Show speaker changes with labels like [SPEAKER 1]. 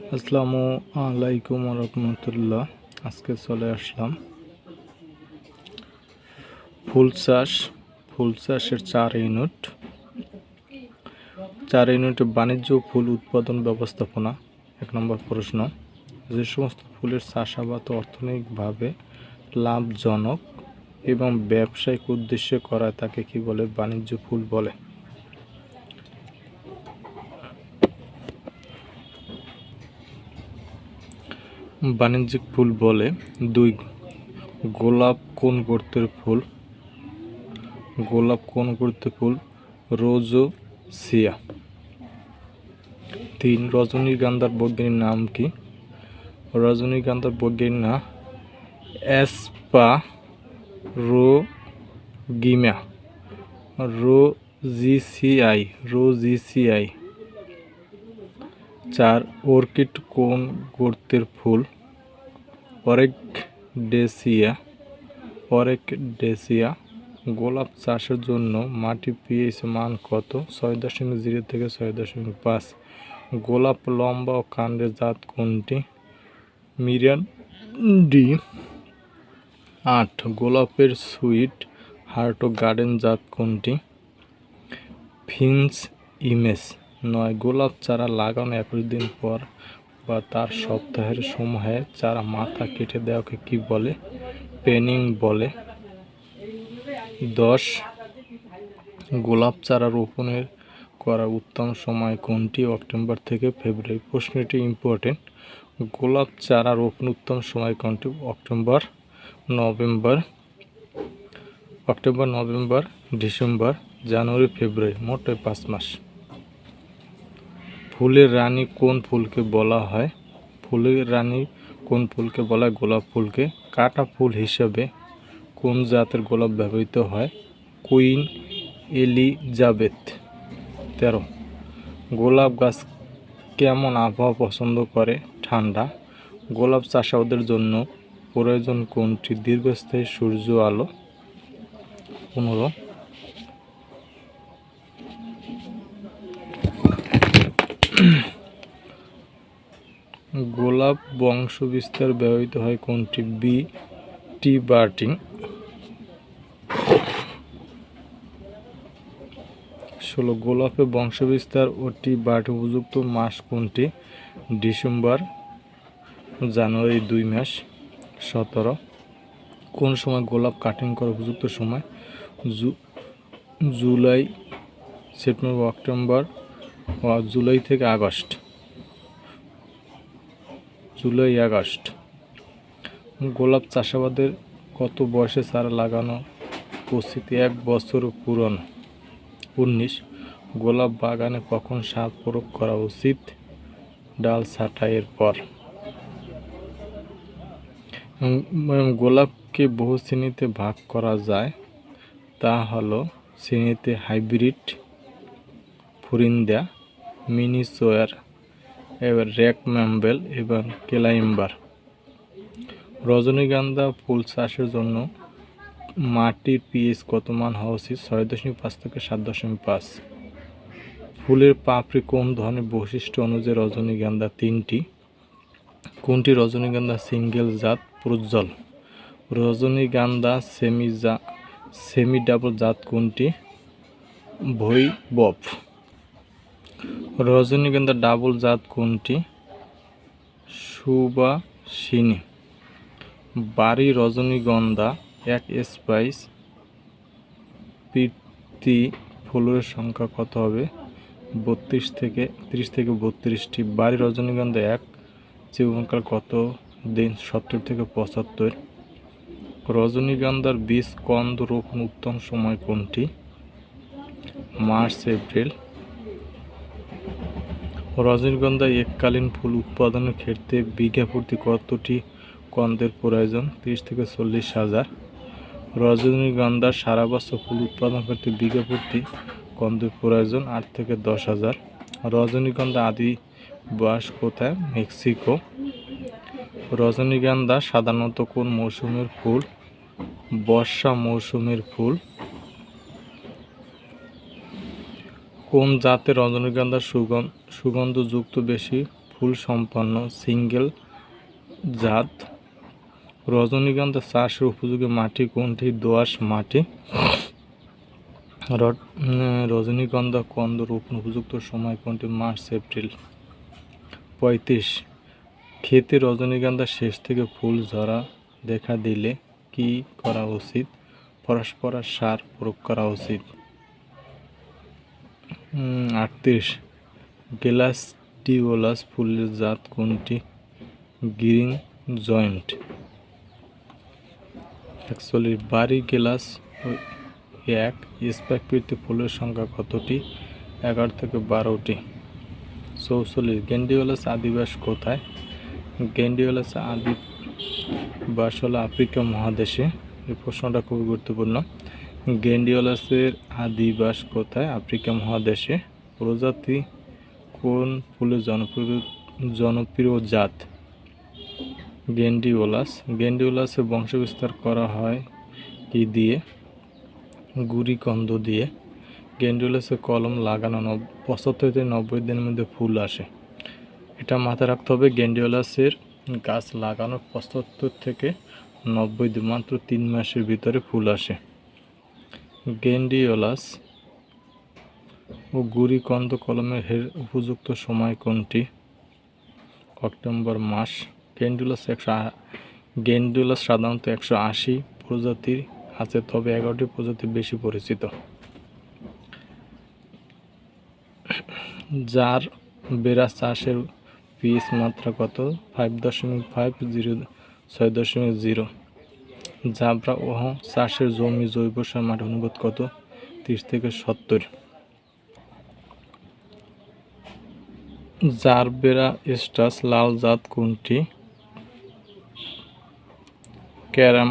[SPEAKER 1] আসসালামু আলাইকুম রহমতুল্লাহ। আজকে চলে আসলাম ফুল চাষের 4 ইউনিট বাণিজ্য ফুল উৎপাদন ব্যবস্থাপনা। 1 নম্বর প্রশ্ন, যে সমস্ত ফুলের চাষাবাদ অর্থনৈতিকভাবে লাভজনক এবং ব্যবসায়িক উদ্দেশ্যে করা তাকে কি বলে? বাণিজ্য ফুল বলে। বাণিজ্যিক ফুল বলে 2 গোলাপ কোন গোত্রের ফুল? রোজোসিয়া। 3 রজনীগন্ধার বৈজ্ঞানিক নাম কি? রজনীগন্ধার বৈজ্ঞানিক নাম অ্যাসপারোগিমা রোজিসিয়াই। 4 অর্কিড কোন গোত্রের ফুল? অরেকডেসিয়া। গোলাপ চাষের জন্য মাটির পিএইচ মান কত? 6.0 থেকে 6.5। গোলাপ লম্বা ও কাণ্ডের জাত কোনটি? মিরান্ডি। 8 গোলাপের সুইট হার্ট ও গার্ডেন জাত কোনটি? Finch image. 9 গোলাপ চারা লাগানো 21 দিন পর বা তার সপ্তাহের সময়ে চারা মাথা কেটে দেওয়াকে কি বলে? পেনিং বলে। 10 গোলাপ চারা রোপণের করার উত্তম সময় কোনটি? অক্টোবর থেকে ফেব্রুয়ারি। প্রশ্নটি ইম্পর্টেন্ট। গোলাপ চারা রোপণ উত্তম সময় কোনটি? অক্টোবর, নভেম্বর, ডিসেম্বর, জানুয়ারি, ফেব্রুয়ারি, মোট 5 মাস। ফুলের রানী কোন ফুলকে বলা হয়? ফুলের রানী কোন ফুলকে বলা হয়? গোলাপ ফুলকে। কাটা ফুল হিসেবে কোন জাতের গোলাপ ব্যবহৃত হয়? Queen Elizabeth. 13 গোলাপ গাছ কেমন আবহাওয়া পছন্দ করে? ঠান্ডা। গোলাপ চাষাবাদের জন্য প্রয়োজন কোনটি? দীর্ঘস্থায়ী সূর্য আলো। 15 গোলাপ বংশবিস্তার ব্যবহৃত হয় কোনটি? টি বার্ডিং। 16 গোলাপের বংশবিস্তার ও টি বার্ডিং উপযুক্ত মাস কোনটি? ডিসেম্বর, জানুয়ারি, 2 মাস। 17 কোন সময় গোলাপ কাটিং করার উপযুক্ত সময়? জুলাই, সেপ্টেম্বর, অক্টোবর, জুলাই থেকে আগস্ট। গোলাপ চাষাবাদের কত বয়সে চারা লাগানো উচিত? 1 বছর পুরনো। 19 গোলাপ বাগানে কখন সার প্রয়োগ করা উচিত? ডাল ছাঁটাইয়ের পর। গোলাপকে বহু শ্রেণীতে ভাগ করা যায়, তা হলো শ্রেণীতে হাইব্রিড, ফ্লোরিন্দা, মিনিসোয়ার, রেকম্যাম্বেল এবং ক্লাইম্বার। রজনীগন্ধা ফুল চাষের জন্য মাটির পিএইচ কত মান হওয়া উচিত? 6.5 থেকে 7.5। ফুলের পাপড়ি কোন ধরনের বৈশিষ্ট্য অনুযায়ী রজনীগন্ধা 3টি? কোনটি রজনীগন্ধা সিঙ্গেল জাত প্রজ্জ্বল? রজনীগন্ধা সেমি ডাবল জাত কোনটি? ভৈরব। রজনীগন্ধা ডাবল জাত কোনটি? সুবাসিনী। বাড়ি রজনীগন্ধা এক স্পাইস প্রতি ফুলের সংখ্যা কত হবে? 30 থেকে 32টি। বাড়ি রজনীগন্ধা এক জীবনকাল কত দিন? 70 থেকে 75। রজনীগন্ধার বীজ কন্দ রোপণ উত্তম সময় কোনটি? March, April. রজনীগন্ধা এককালীন ফুল উৎপাদনের ক্ষেত্রে বিঘা প্রতি কতটি কন্দের প্রয়োজন? 30 থেকে 40 হাজার। রজনীগন্ধা সারা বছর ফুল উৎপাদন করতে বিঘা প্রতি কন্দের প্রয়োজন 8 থেকে 10 হাজার। রজনীগন্ধা আদি বাস কোথায়? মেক্সিকো। রজনীগন্ধা সাধারণত কোন মৌসুমের ফুল? বর্ষা মৌসুমের ফুল। কোন জাতের রজনীগন্ধা সুগন্ধযুক্ত বেশি ফুল সম্পন্ন সিঙ্গেল জাত। রজনীগন্ধা চাষের উপযোগী মাটি কোনটি? দোআঁশ মাটি। রজনীগন্ধা কন্দ রোপণ উপযুক্ত সময় কোনটি? March April. 35 ক্ষেতে রজনীগন্ধা শেষ থেকে ফুল ঝরা দেখা দিলে কি করা উচিত? ফসফরাস সার প্রয়োগ করা উচিত। 38 গ্ল্যাডিওলাস ফুলের জাত কোনটি? Green joint. 41 বাড়ি গ্লাস এক স্পাইকৃতি ফুলের সংখ্যা কতটি? 11 থেকে 12টি। 44 গ্ল্যাডিওলাস আদিবাস কোথায়? গ্ল্যাডিওলাস আদিবাস হলো আফ্রিকা মহাদেশে। এই প্রশ্নটা খুবই গুরুত্বপূর্ণ। গ্ল্যাডিওলাসের আদিবাস কোথায়? আফ্রিকা মহাদেশে। প্রজাতি কোন ফুলের জনপ্রিয় জাত? গ্ল্যাডিওলাসের বংশবিস্তার করা হয় কি দিয়ে? গুড়িকন্দ দিয়ে। গ্ল্যাডিওলাসের কলম লাগানো 75 থেকে 90 দিনের মধ্যে ফুল আসে। এটা মাথায় রাখতে হবে। গ্ল্যাডিওলাসের গাছ লাগানোর 75 থেকে 90 দিন, মাত্র 3 মাসের ভিতরে ফুল আসে। গ্ল্যাডিওলাস ও গুড়িকন্দ কলমের উপযুক্ত সময় কোনটি? অক্টোবর মাস। গ্ল্যাডিওলাস সাধারণত 180 প্রজাতির আছে, তবে 11টি প্রজাতি বেশি পরিচিত। জার বেরা চাষের পিএইচ মাত্রা কত? 5.5 6.0। জাবরা ও চাষের জমি জৈব সার মাটির অনুপাত কত? 30 থেকে 70। জারবেরা স্টাস লাল জাত কোনটি? ক্যারাম